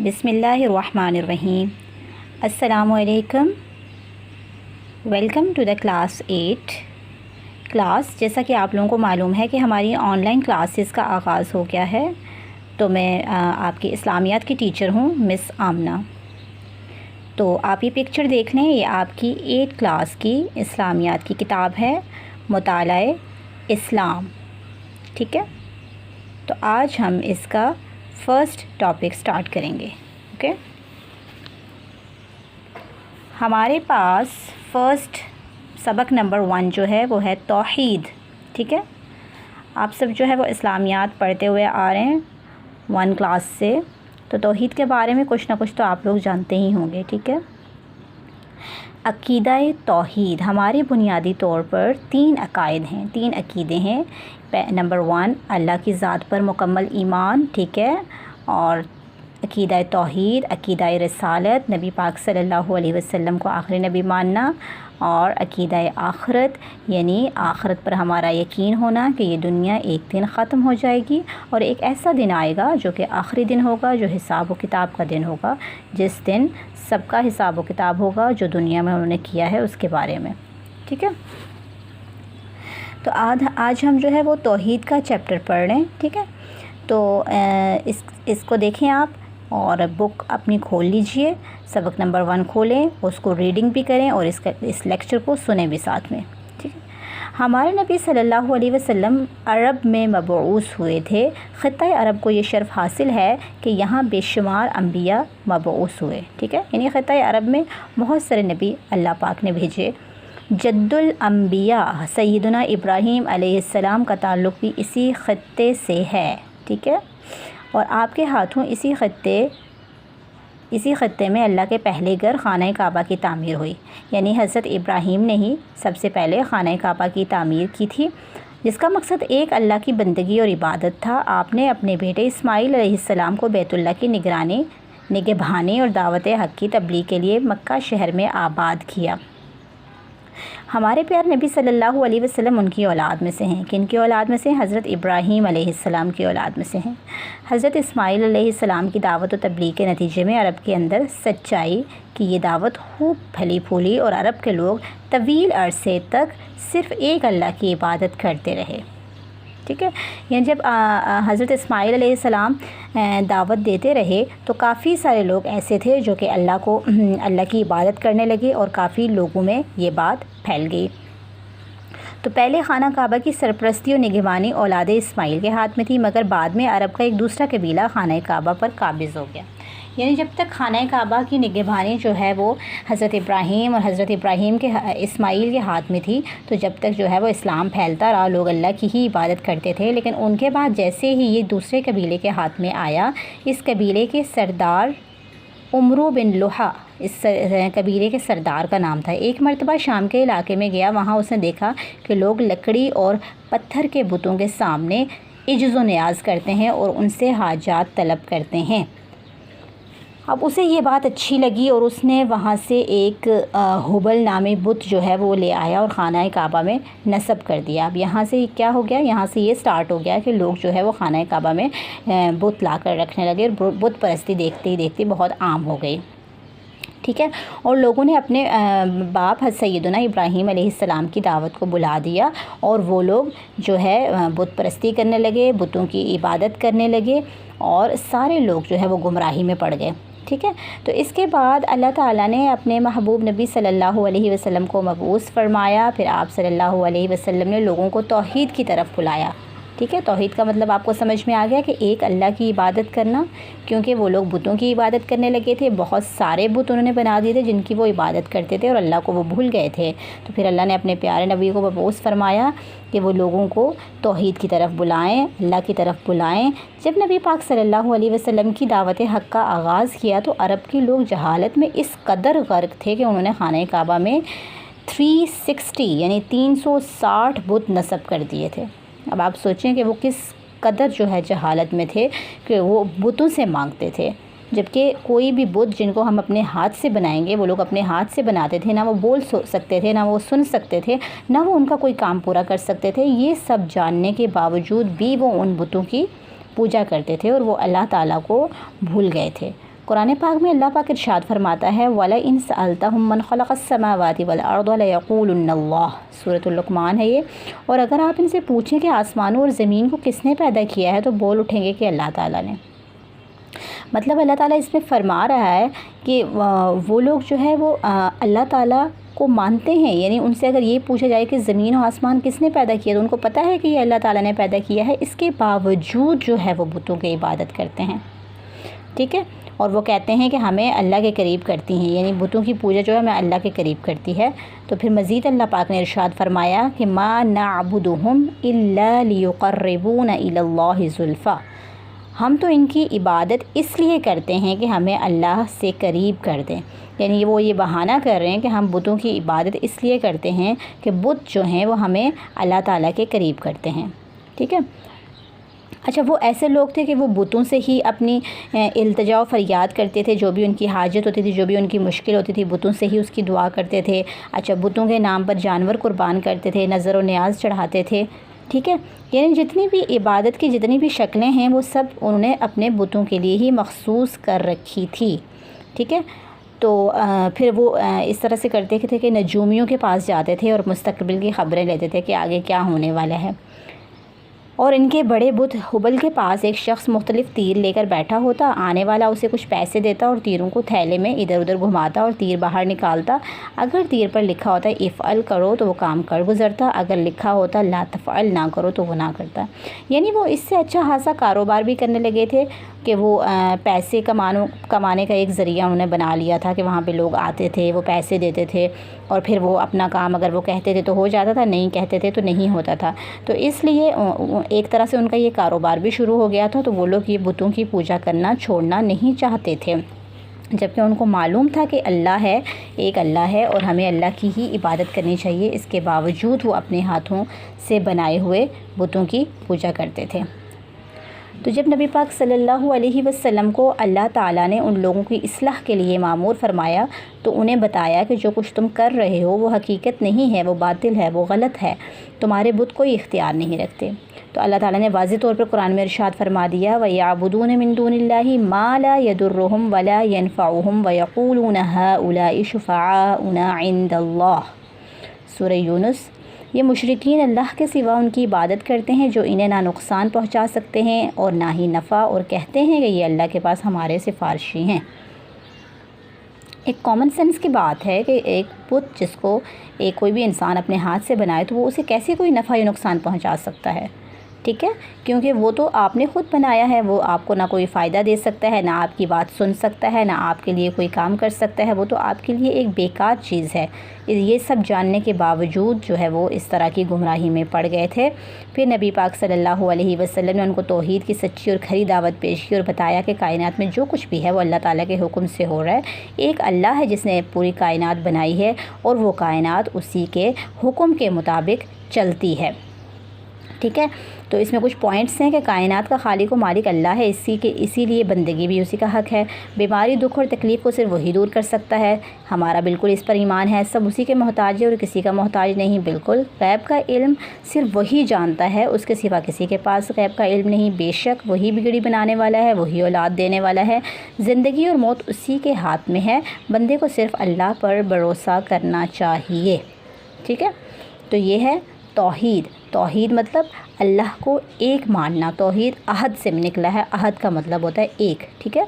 بسم اللہ الرحمن الرحیم۔ السلام علیکم، welcome to the class 8 class. جیسا کہ آپ لوگوں کو معلوم ہے کہ ہماری آن لائن کلاسز کا آغاز ہو گیا ہے، تو میں آپ کی اسلامیات کی ٹیچر ہوں، مس آمنہ۔ تو آپ یہ پکچر دیکھ لیں، یہ آپ کی 8 کلاس کی اسلامیات کی کتاب ہے، مطالعہ اسلام، ٹھیک ہے۔ تو آج ہم اس کا فرسٹ ٹاپک سٹارٹ کریں گے، اوکے۔ ہمارے پاس فرسٹ سبق نمبر 1 جو ہے وہ ہے توحید، ٹھیک ہے۔ آپ سب جو ہے وہ اسلامیات پڑھتے ہوئے آ رہے ہیں 1 کلاس سے، تو توحید کے بارے میں کچھ نہ کچھ تو آپ لوگ جانتے ہی ہوں گے، ٹھیک ہے۔ عقیدہ توحید ہمارے بنیادی طور پر 3 عقائد ہیں، 3 عقیدے ہیں۔ نمبر 1 اللہ کی ذات پر مکمل ایمان، ٹھیک ہے، اور عقیدہ توحید، عقیدہ رسالت، نبی پاک صلی اللہ علیہ وسلم کو آخری نبی ماننا، اور عقیدہ آخرت یعنی آخرت پر ہمارا یقین ہونا کہ یہ دنیا ایک دن ختم ہو جائے گی اور ایک ایسا دن آئے گا جو کہ آخری دن ہوگا، جو حساب و کتاب کا دن ہوگا، جس دن سب کا حساب و کتاب ہوگا جو دنیا میں انہوں نے کیا ہے اس کے بارے میں، ٹھیک ہے۔ تو آج ہم جو ہے وہ توحید کا چیپٹر پڑھ رہے ہیں، ٹھیک ہے۔ تو اس کو دیکھیں آپ، اور بک اپنی کھول لیجئے، سبق نمبر 1 کھولیں، اس کو ریڈنگ بھی کریں اور اس لیکچر کو سنیں بھی ساتھ میں، ٹھیک ہے۔ ہمارے نبی صلی اللہ علیہ وسلم عرب میں مبعوث ہوئے تھے۔ خطۂ عرب کو یہ شرف حاصل ہے کہ یہاں بے شمار انبیاء مبعوث ہوئے، ٹھیک ہے، یعنی خطۂ عرب میں بہت سارے نبی اللہ پاک نے بھیجے۔ جد الانبیاء سیدنا ابراہیم علیہ السلام کا تعلق بھی اسی خطے سے ہے، ٹھیک ہے، اور آپ کے ہاتھوں اسی خطے میں اللہ کے پہلے گھر خانہ کعبہ کی تعمیر ہوئی، یعنی حضرت ابراہیم نے ہی سب سے پہلے خانہ کعبہ کی تعمیر کی تھی، جس کا مقصد ایک اللہ کی بندگی اور عبادت تھا۔ آپ نے اپنے بیٹے اسماعیل علیہ السلام کو بیت اللہ کی نگہبانی اور دعوت حق کی تبلیغ کے لیے مکہ شہر میں آباد کیا۔ ہمارے پیارے نبی صلی اللہ علیہ وسلم ان کی اولاد میں سے ہیں۔ کن کی اولاد میں سے؟ حضرت ابراہیم علیہ السلام کی اولاد میں سے ہیں۔ حضرت اسماعیل علیہ السلام کی دعوت و تبلیغ کے نتیجے میں عرب کے اندر سچائی کی یہ دعوت خوب پھلی پھولی اور عرب کے لوگ طویل عرصے تک صرف ایک اللہ کی عبادت کرتے رہے، ٹھیک ہے۔ یعنی جب حضرت اسماعیل علیہ السلام دعوت دیتے رہے تو کافی سارے لوگ ایسے تھے جو کہ اللہ کی عبادت کرنے لگے، اور کافی لوگوں میں یہ بات پھیل گئی۔ تو پہلے خانہ کعبہ کی سرپرستی اور نگہبانی اولاد اسماعیل کے ہاتھ میں تھی، مگر بعد میں عرب کا ایک دوسرا قبیلہ خانہ کعبہ پر قابض ہو گیا۔ یعنی جب تک خانہ کعبہ کی نگہبانی جو ہے وہ حضرت ابراہیم اور حضرت ابراہیم کے اسماعیل کے ہاتھ میں تھی، تو جب تک جو ہے وہ اسلام پھیلتا رہا، لوگ اللہ کی ہی عبادت کرتے تھے۔ لیکن ان کے بعد جیسے ہی یہ دوسرے قبیلے کے ہاتھ میں آیا، اس قبیلے کے سردار عمرو بن لوہا اس قبیلے کے سردار کا نام تھا، ایک مرتبہ شام کے علاقے میں گیا۔ وہاں اس نے دیکھا کہ لوگ لکڑی اور پتھر کے بتوں کے سامنے عجز و نیاز کرتے ہیں اور ان سے حاجات طلب کرتے ہیں۔ اب اسے یہ بات اچھی لگی اور اس نے وہاں سے ایک ہبل نامی بت جو ہے وہ لے آیا اور خانہ کعبہ میں نصب کر دیا۔ اب یہاں سے کیا ہو گیا؟ یہاں سے یہ سٹارٹ ہو گیا کہ لوگ جو ہے وہ خانہ کعبہ میں بت لا کر رکھنے لگے، اور بت پرستی دیکھتے ہی دیکھتے بہت عام ہو گئی، ٹھیک ہے۔ اور لوگوں نے اپنے باپ سیدنا ابراہیم علیہ السلام کی دعوت کو بلا دیا، اور وہ لوگ جو ہے بت پرستی کرنے لگے، بتوں کی عبادت کرنے لگے، اور سارے لوگ جو ہے وہ گمراہی میں پڑ گئے، ٹھیک ہے۔ تو اس کے بعد اللہ تعالیٰ نے اپنے محبوب نبی صلی اللہ علیہ وسلم کو مبعوث فرمایا۔ پھر آپ صلی اللہ علیہ وسلم نے لوگوں کو توحید کی طرف بلایا، ٹھیک ہے۔ توحید کا مطلب آپ کو سمجھ میں آ گیا کہ ایک اللہ کی عبادت کرنا، کیونکہ وہ لوگ بتوں کی عبادت کرنے لگے تھے، بہت سارے بت انہوں نے بنا دیے تھے جن کی وہ عبادت کرتے تھے، اور اللہ کو وہ بھول گئے تھے۔ تو پھر اللہ نے اپنے پیارے نبی کو مبعوث فرمایا کہ وہ لوگوں کو توحید کی طرف بلائیں، اللہ کی طرف بلائیں۔ جب نبی پاک صلی اللہ علیہ وسلم کی دعوت حق کا آغاز کیا تو عرب کے لوگ جہالت میں اس قدر غرق تھے کہ انہوں نے خانہ کعبہ میں 360 یعنی 360 بت نصب کر دیے تھے۔ اب آپ سوچیں کہ وہ کس قدر جو ہے جہالت میں تھے کہ وہ بتوں سے مانگتے تھے، جبکہ کوئی بھی بت جن کو ہم اپنے ہاتھ سے بنائیں گے، وہ لوگ اپنے ہاتھ سے بناتے تھے، نہ وہ بول سکتے تھے، نہ وہ سن سکتے تھے، نہ وہ ان کا کوئی کام پورا کر سکتے تھے۔ یہ سب جاننے کے باوجود بھی وہ ان بتوں کی پوجا کرتے تھے اور وہ اللہ تعالیٰ کو بھول گئے تھے۔ قرآن پاک میں اللہ پاک ارشاد فرماتا ہے وَلَئِن سَأَلْتَهُم مَّنْ خَلَقَ السَّمَاوَاتِ وَالْأَرْضَ لَيَقُولُنَّ اللَّهُ سورۃ اللقمان ہے یہ۔ اور اگر آپ ان سے پوچھیں کہ آسمانوں اور زمین کو کس نے پیدا کیا ہے تو بول اٹھیں گے کہ اللہ تعالیٰ نے۔ مطلب اللہ تعالیٰ اس میں فرما رہا ہے کہ وہ لوگ جو ہے وہ اللہ تعالیٰ کو مانتے ہیں، یعنی ان سے اگر یہ پوچھا جائے کہ زمین و آسمان کس نے پیدا کیا تو ان کو پتہ ہے کہ یہ اللہ تعالیٰ نے پیدا کیا ہے، اس کے باوجود جو ہے وہ بتوں کی عبادت کرتے ہیں، ٹھیک ہے۔ اور وہ کہتے ہیں کہ ہمیں اللہ کے قریب کرتی ہیں، یعنی بتوں کی پوجا جو ہے ہمیں اللہ کے قریب کرتی ہے۔ تو پھر مزید اللہ پاک نے ارشاد فرمایا کہ ما نعبدہم الا لیقربونا الی اللہ زلفیٰ، ہم تو ان کی عبادت اس لیے کرتے ہیں کہ ہمیں اللہ سے قریب کر دیں، یعنی وہ یہ بہانہ کر رہے ہیں کہ ہم بتوں کی عبادت اس لیے کرتے ہیں کہ بت جو ہیں وہ ہمیں اللہ تعالیٰ کے قریب کرتے ہیں، ٹھیک ہے۔ اچھا، وہ ایسے لوگ تھے کہ وہ بتوں سے ہی اپنی التجا و فریاد کرتے تھے، جو بھی ان کی حاجت ہوتی تھی، جو بھی ان کی مشکل ہوتی تھی، بتوں سے ہی اس کی دعا کرتے تھے۔ اچھا، بتوں کے نام پر جانور قربان کرتے تھے، نظر و نیاز چڑھاتے تھے، ٹھیک ہے۔ یعنی جتنی بھی عبادت کی جتنی بھی شکلیں ہیں وہ سب انہوں نے اپنے بتوں کے لیے ہی مخصوص کر رکھی تھی، ٹھیک ہے۔ تو پھر وہ اس طرح سے کرتے تھے کہ نجومیوں کے پاس جاتے تھے اور مستقبل کی خبریں لیتے تھے کہ آگے کیا ہونے والا ہے۔ اور ان کے بڑے بت ہبل کے پاس ایک شخص مختلف تیر لے کر بیٹھا ہوتا، آنے والا اسے کچھ پیسے دیتا اور تیروں کو تھیلے میں ادھر ادھر گھماتا اور تیر باہر نکالتا۔ اگر تیر پر لکھا ہوتا افعل کرو تو وہ کام کر گزرتا، اگر لکھا ہوتا لا تفعل نہ کرو تو وہ نہ کرتا۔ یعنی وہ اس سے اچھا خاصا کاروبار بھی کرنے لگے تھے کہ وہ پیسے کمانے کا ایک ذریعہ انہوں نے بنا لیا تھا کہ وہاں پہ لوگ آتے تھے، وہ پیسے دیتے تھے اور پھر وہ اپنا کام اگر وہ کہتے تھے تو ہو جاتا تھا، نہیں کہتے تھے تو نہیں ہوتا تھا۔ تو اس لیے ایک طرح سے ان کا یہ کاروبار بھی شروع ہو گیا تھا، تو وہ لوگ یہ بتوں کی پوجا کرنا چھوڑنا نہیں چاہتے تھے، جبکہ ان کو معلوم تھا کہ اللہ ہے، ایک اللہ ہے اور ہمیں اللہ کی ہی عبادت کرنی چاہیے۔ اس کے باوجود وہ اپنے ہاتھوں سے بنائے ہوئے بتوں کی پوجا کرتے تھے۔ تو جب نبی پاک صلی اللہ علیہ وسلم کو اللہ تعالیٰ نے ان لوگوں کی اصلاح کے لیے مامور فرمایا تو انہیں بتایا کہ جو کچھ تم کر رہے ہو وہ حقیقت نہیں ہے، وہ باطل ہے، وہ غلط ہے، تمہارے بت کوئی اختیار نہیں رکھتے۔ تو اللہ تعالیٰ نے واضح طور پر قرآن میں ارشاد فرما دیا وَيَعْبُدُونَ مِن دُونِ اللَّهِ مَا لَا يَضُرُّهُمْ وَلَا يَنفَعُهُمْ وَيَقُولُونَ هَؤُلَاءِ شُفَعَاؤُنَا عِندَ اللَّهِ سورہ یونس۔ یہ مشرکین اللہ کے سوا ان کی عبادت کرتے ہیں جو انہیں نہ نقصان پہنچا سکتے ہیں اور نہ ہی نفع، اور کہتے ہیں کہ یہ اللہ کے پاس ہمارے سفارشی ہیں۔ ایک کامن سینس کی بات ہے کہ ایک بت جس کو کوئی بھی انسان اپنے ہاتھ سے بنائے تو وہ اسے کیسے کوئی نفع یا نقصان پہنچا سکتا ہے، ٹھیک ہے، کیونکہ وہ تو آپ نے خود بنایا ہے، وہ آپ کو نہ کوئی فائدہ دے سکتا ہے، نہ آپ کی بات سن سکتا ہے، نہ آپ کے لیے کوئی کام کر سکتا ہے، وہ تو آپ کے لیے ایک بیکار چیز ہے۔ یہ سب جاننے کے باوجود جو ہے وہ اس طرح کی گمراہی میں پڑ گئے تھے۔ پھر نبی پاک صلی اللہ علیہ وسلم نے ان کو توحید کی سچی اور کھری دعوت پیش کی اور بتایا کہ کائنات میں جو کچھ بھی ہے وہ اللہ تعالیٰ کے حکم سے ہو رہا ہے، ایک اللہ ہے جس نے پوری کائنات بنائی ہے اور وہ کائنات اسی کے حکم کے مطابق چلتی ہے، ٹھیک ہے۔ تو اس میں کچھ پوائنٹس ہیں کہ کائنات کا خالق و مالک اللہ ہے، اسی لیے بندگی بھی اسی کا حق ہے، بیماری، دکھ اور تکلیف کو صرف وہی دور کر سکتا ہے، ہمارا بالکل اس پر ایمان ہے، سب اسی کے محتاج ہے اور کسی کا محتاج نہیں، بالکل غیب کا علم صرف وہی جانتا ہے، اس کے سوا کسی کے پاس غیب کا علم نہیں، بے شک وہی بگڑی بنانے والا ہے، وہی اولاد دینے والا ہے، زندگی اور موت اسی کے ہاتھ میں ہے، بندے کو صرف اللہ پر بھروسہ کرنا چاہیے، ٹھیک ہے۔ تو یہ ہے توحید مطلب اللہ کو ایک ماننا، توحید عہد سے نکلا ہے، عہد کا مطلب ہوتا ہے ایک، ٹھیک ہے۔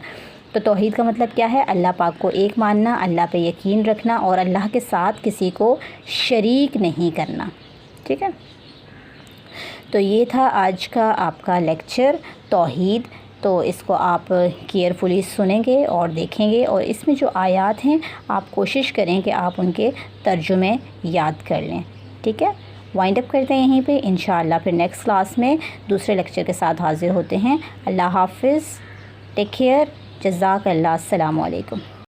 تو توحید کا مطلب کیا ہے؟ اللہ پاک کو ایک ماننا، اللہ پہ یقین رکھنا اور اللہ کے ساتھ کسی کو شریک نہیں کرنا، ٹھیک ہے۔ تو یہ تھا آج کا آپ کا لیکچر توحید، تو اس کو آپ کیئرفلی سنیں گے اور دیکھیں گے، اور اس میں جو آیات ہیں آپ کوشش کریں کہ آپ ان کے ترجمے یاد کر لیں، ٹھیک ہے۔ وائنڈ اپ کرتے ہیں یہیں پہ، انشاءاللہ پھر نیکسٹ کلاس میں دوسرے لیکچر کے ساتھ حاضر ہوتے ہیں۔ اللہ حافظ، ٹیک کیئر، جزاک اللہ، السلام علیکم۔